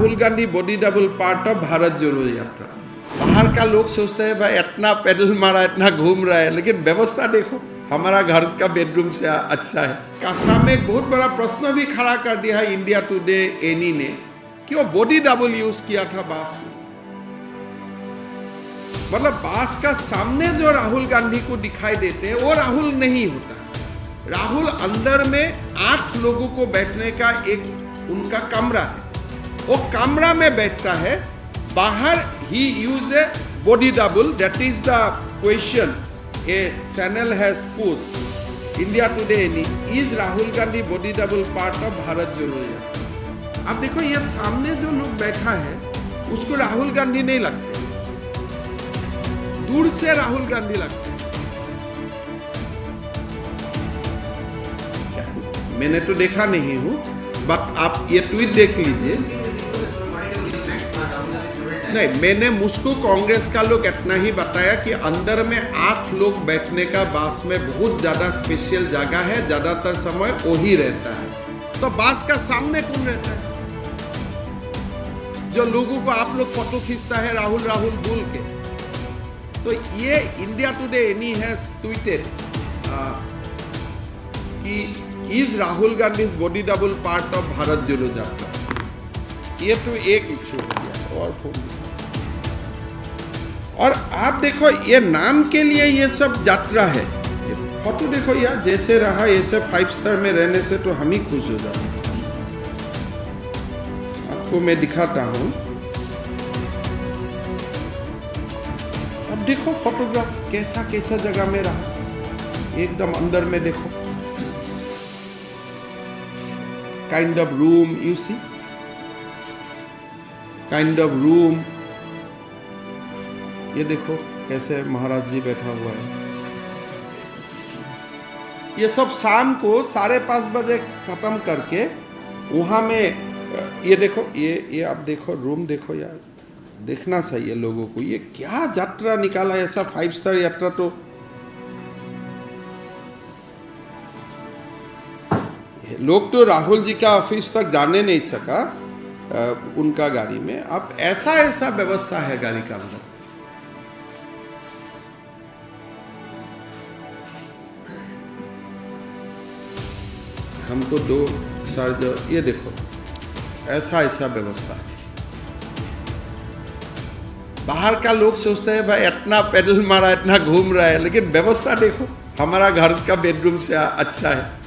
Rahul Gandhi body double part of Bharat Jodo यात्रा। बाहर का लोग सोचते हैं भाई इतना पैडल मारा, इतना घूम रहा है, लेकिन व्यवस्था देखो, हमारा घर का बेडरूम से अच्छा है। कासा में एक बहुत बड़ा प्रश्न भी खड़ा कर दिया है इंडिया टुडे एनी ने कि वो बॉडी डबल यूज किया था बास में। मतलब बास का सामने जो राहुल गांधी को दिखाई देते हैं वो राहुल नहीं होता। राहुल अंदर में 8 लोगों को बैठने का एक उनका कमरा है, वो कमरा में बैठता है। बाहर ही use a body double. That is the question a channel has put India Today ANI, is Rahul Gandhi body double part of Bharat Jodo Yatra. अब देखो ये सामने जो लोग बैठा है उसको राहुल गांधी नहीं लगते, दूर से राहुल गांधी लगते। मैंने तो देखा नहीं हूं, बट आप ये ट्वीट देख लीजिए। नहीं, मैंने मुझको कांग्रेस का लोग इतना ही बताया कि अंदर में 8 लोग बैठने का बास में बहुत ज्यादा स्पेशल जगह है, ज्यादातर समय वही रहता है। तो बास का सामने कौन रहता है? जो लोगों को आप लोग फोटो खींचता है राहुल राहुल बोल के। तो ये India Today ANI has tweeted कि is Rahul Gandhi body double part of Bharat Jodo Yatra. ये तो एक इश्यू हो गया और आप देखो ये नाम के लिए ये सब यात्रा है। ये फोटो देखो यार, जैसे रहा ऐसे 5 स्टार में रहने से तो हम ही खुश हो जाते हैं। आपको मैं दिखाता हूं, अब देखो फोटोग्राफ कैसा कैसा जगह में रहा, एकदम अंदर में देखो। Kind of room you see, kind of room. ये देखो कैसे महाराज जी बैठा हुआ है। ये सब शाम को 5:30 बजे खत्म करके वहां में ये देखो, ये आप देखो रूम देखो यार, देखना चाहिए लोगों को। ये क्या यात्रा निकाला है, ऐसा 5 स्टार यात्रा तो लोग तो राहुल जी का ऑफिस तक जाने नहीं सका उनका गाड़ी में। अब ऐसा व्यवस्था है गाड़ी का अंदर। हमको 2 साल ये देखो ऐसा व्यवस्था है। बाहर का लोग सोचते हैं भाई इतना पैडल मारा, इतना घूम रहा है, लेकिन व्यवस्था देखो, हमारा घर का बेडरूम से अच्छा है।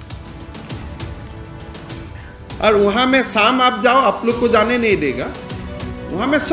और वहां में शाम आप जाओ, आप लोग को जाने नहीं देगा। वहां में सब